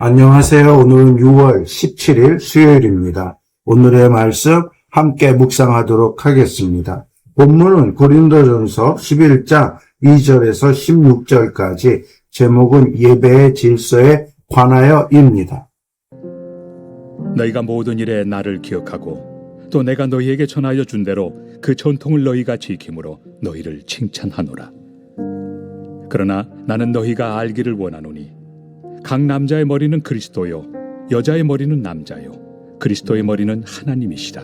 안녕하세요. 오늘은 6월 17일 수요일입니다. 오늘의 말씀 함께 묵상하도록 하겠습니다. 본문은 고린도전서 11장 2절에서 16절까지 제목은 예배의 질서에 관하여입니다. 너희가 모든 일에 나를 기억하고 또 내가 너희에게 전하여 준 대로 그 전통을 너희가 지킴으로 너희를 칭찬하노라. 그러나 나는 너희가 알기를 원하노니 각 남자의 머리는 그리스도요 여자의 머리는 남자요 그리스도의 머리는 하나님이시라.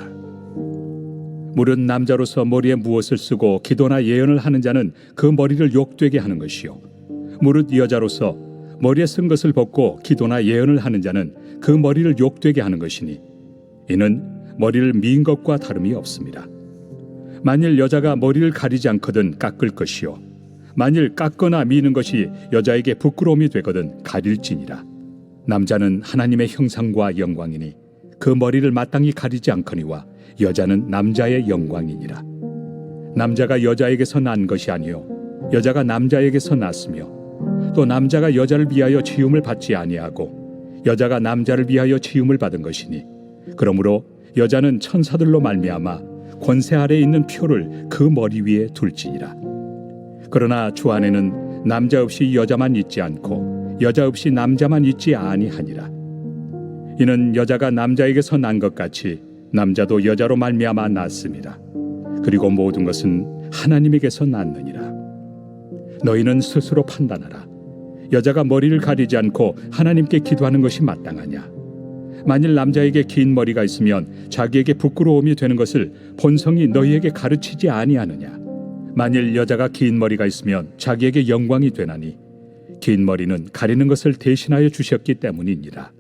무릇 남자로서 머리에 무엇을 쓰고 기도나 예언을 하는 자는 그 머리를 욕되게 하는 것이요 무릇 여자로서 머리에 쓴 것을 벗고 기도나 예언을 하는 자는 그 머리를 욕되게 하는 것이니 이는 머리를 미인 것과 다름이 없습니다. 만일 여자가 머리를 가리지 않거든 깎을 것이요 만일 깎거나 미는 것이 여자에게 부끄러움이 되거든 가릴지니라. 남자는 하나님의 형상과 영광이니 그 머리를 마땅히 가리지 않거니와 여자는 남자의 영광이니라. 남자가 여자에게서 난 것이 아니요 여자가 남자에게서 났으며 또 남자가 여자를 위하여 지음을 받지 아니하고 여자가 남자를 위하여 지음을 받은 것이니 그러므로 여자는 천사들로 말미암아 권세 아래에 있는 표를 그 머리 위에 둘지니라. 그러나 주 안에는 남자 없이 여자만 있지 않고 여자 없이 남자만 있지 아니하니라. 이는 여자가 남자에게서 난 것 같이 남자도 여자로 말미암아 났습니다. 그리고 모든 것은 하나님에게서 났느니라. 너희는 스스로 판단하라. 여자가 머리를 가리지 않고 하나님께 기도하는 것이 마땅하냐? 만일 남자에게 긴 머리가 있으면 자기에게 부끄러움이 되는 것을 본성이 너희에게 가르치지 아니하느냐? 만일 여자가 긴 머리가 있으면 자기에게 영광이 되나니 긴 머리는 가리는 것을 대신하여 주셨기 때문이니라.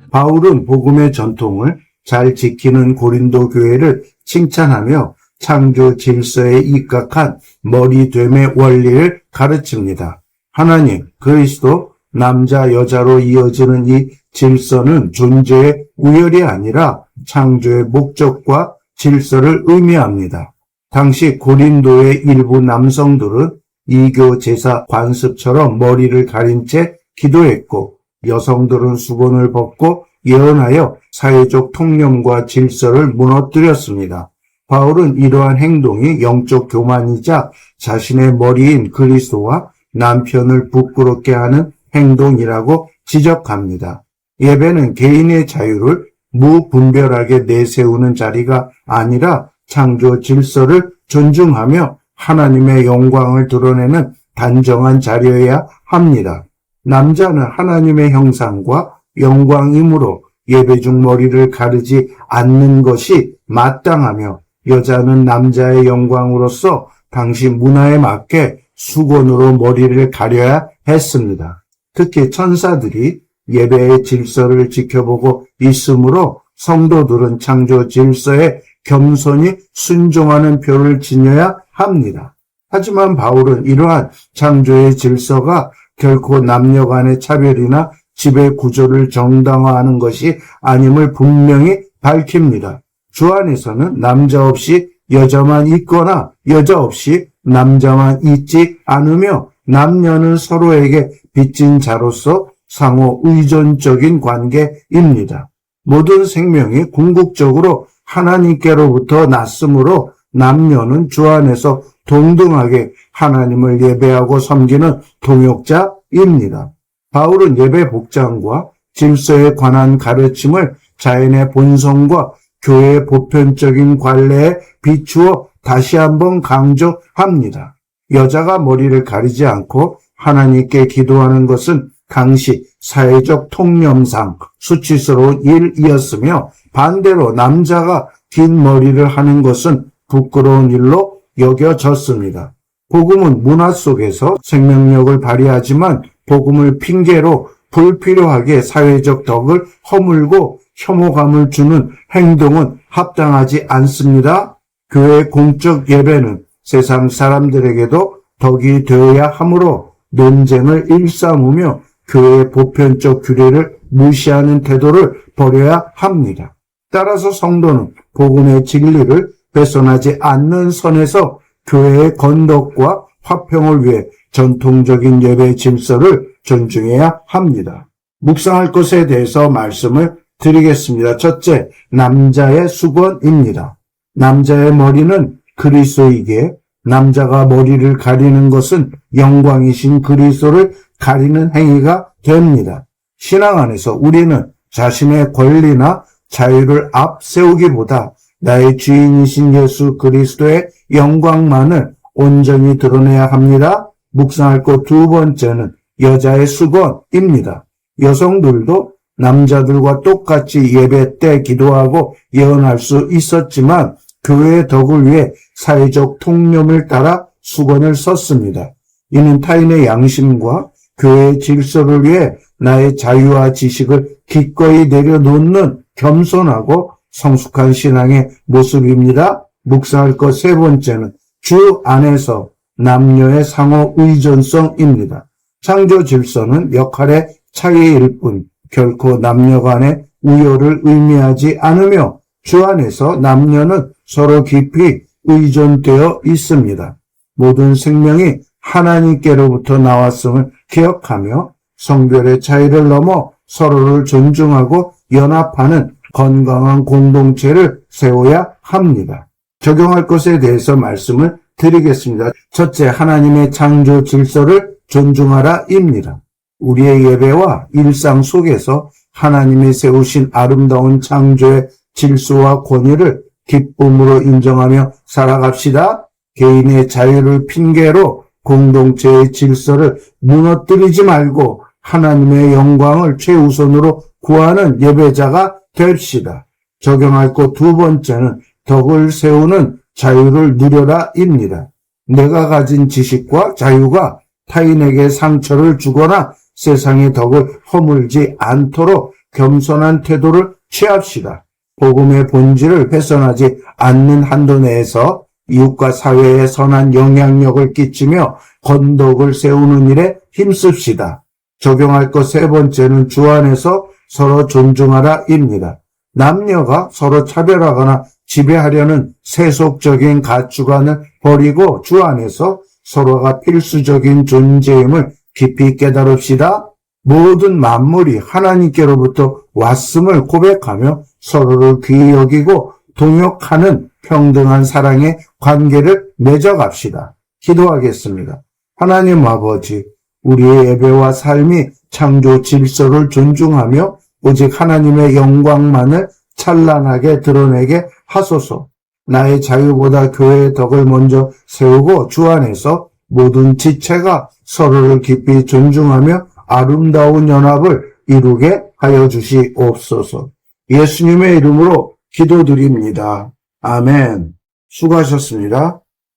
바울은 복음의 전통을 잘 지키는 고린도 교회를 칭찬하며 창조 질서에 입각한 머리됨의 원리를 가르칩니다. 하나님, 그리스도, 남자, 여자로 이어지는 이 질서는 존재의 우열이 아니라 창조의 목적과 질서를 의미합니다. 당시 고린도의 일부 남성들은 이교 제사 관습처럼 머리를 가린 채 기도했고 여성들은 수건을 벗고 예언하여 사회적 통념과 질서를 무너뜨렸습니다. 바울은 이러한 행동이 영적 교만이자 자신의 머리인 그리스도와 남편을 부끄럽게 하는 행동이라고 지적합니다. 예배는 개인의 자유를 무분별하게 내세우는 자리가 아니라 창조 질서를 존중하며 하나님의 영광을 드러내는 단정한 자리여야 합니다. 남자는 하나님의 형상과 영광이므로 예배 중 머리를 가르지 않는 것이 마땅하며 여자는 남자의 영광으로서 당시 문화에 맞게 수건으로 머리를 가려야 했습니다. 특히 천사들이 예배의 질서를 지켜보고 있으므로 성도들은 창조 질서에 겸손히 순종하는 표를 지녀야 합니다. 하지만 바울은 이러한 창조의 질서가 결코 남녀 간의 차별이나 지배 구조를 정당화하는 것이 아님을 분명히 밝힙니다. 주 안에서는 남자 없이 여자만 있거나 여자 없이 남자만 있지 않으며 남녀는 서로에게 빚진 자로서 상호 의존적인 관계입니다. 모든 생명이 궁극적으로 하나님께로부터 났으므로 남녀는 주 안에서 동등하게 하나님을 예배하고 섬기는 동역자입니다. 바울은 예배 복장과 질서에 관한 가르침을 자연의 본성과 교회의 보편적인 관례에 비추어 다시 한번 강조합니다. 여자가 머리를 가리지 않고 하나님께 기도하는 것은 당시 사회적 통념상 수치스러운 일이었으며 반대로 남자가 긴 머리를 하는 것은 부끄러운 일로 여겨졌습니다. 복음은 문화 속에서 생명력을 발휘하지만 복음을 핑계로 불필요하게 사회적 덕을 허물고 혐오감을 주는 행동은 합당하지 않습니다. 교회 공적 예배는 세상 사람들에게도 덕이 되어야 하므로 논쟁을 일삼으며 교회의 보편적 규례를 무시하는 태도를 버려야 합니다. 따라서 성도는 복음의 진리를 훼손하지 않는 선에서 교회의 건덕과 화평을 위해 전통적인 예배 질서를 존중해야 합니다. 묵상할 것에 대해서 말씀을 드리겠습니다. 첫째, 남자의 수건입니다. 남자의 머리는 그리스도이기에 남자가 머리를 가리는 것은 영광이신 그리스도를 가리는 행위가 됩니다. 신앙 안에서 우리는 자신의 권리나 자유를 앞세우기보다 나의 주인이신 예수 그리스도의 영광만을 온전히 드러내야 합니다. 묵상할 것 두 번째는 여자의 수건입니다. 여성들도 남자들과 똑같이 예배 때 기도하고 예언할 수 있었지만 교회의 덕을 위해 사회적 통념을 따라 수건을 썼습니다. 이는 타인의 양심과 교회의 질서를 위해 나의 자유와 지식을 기꺼이 내려놓는 겸손하고 성숙한 신앙의 모습입니다. 묵상할 것 세 번째는 주 안에서 남녀의 상호 의존성입니다. 창조 질서는 역할의 차이일 뿐 결코 남녀 간의 우열을 의미하지 않으며 주 안에서 남녀는 서로 깊이 의존되어 있습니다. 모든 생명이 하나님께로부터 나왔음을 기억하며 성별의 차이를 넘어 서로를 존중하고 연합하는 건강한 공동체를 세워야 합니다. 적용할 것에 대해서 말씀을 드리겠습니다. 첫째, 하나님의 창조 질서를 존중하라입니다. 우리의 예배와 일상 속에서 하나님이 세우신 아름다운 창조의 질서와 권위를 기쁨으로 인정하며 살아갑시다. 개인의 자유를 핑계로 공동체의 질서를 무너뜨리지 말고 하나님의 영광을 최우선으로 구하는 예배자가 됩시다. 적용할 것 두 번째는 덕을 세우는 자유를 누려라입니다. 내가 가진 지식과 자유가 타인에게 상처를 주거나 세상의 덕을 허물지 않도록 겸손한 태도를 취합시다. 복음의 본질을 훼손하지 않는 한도 내에서 이웃과 사회에 선한 영향력을 끼치며 건덕을 세우는 일에 힘씁시다. 적용할 것 세 번째는 주 안에서 서로 존중하라입니다. 남녀가 서로 차별하거나 지배하려는 세속적인 가치관을 버리고 주 안에서 서로가 필수적인 존재임을 깊이 깨달읍시다. 모든 만물이 하나님께로부터 왔음을 고백하며 서로를 귀히 여기고 동역하는 평등한 사랑의 관계를 맺어갑시다. 기도하겠습니다. 하나님 아버지, 우리의 예배와 삶이 창조 질서를 존중하며 오직 하나님의 영광만을 찬란하게 드러내게 하소서. 나의 자유보다 교회의 덕을 먼저 세우고 주 안에서 모든 지체가 서로를 깊이 존중하며 아름다운 연합을 이루게 하여 주시옵소서. 예수님의 이름으로 기도드립니다. 아멘. 수고하셨습니다.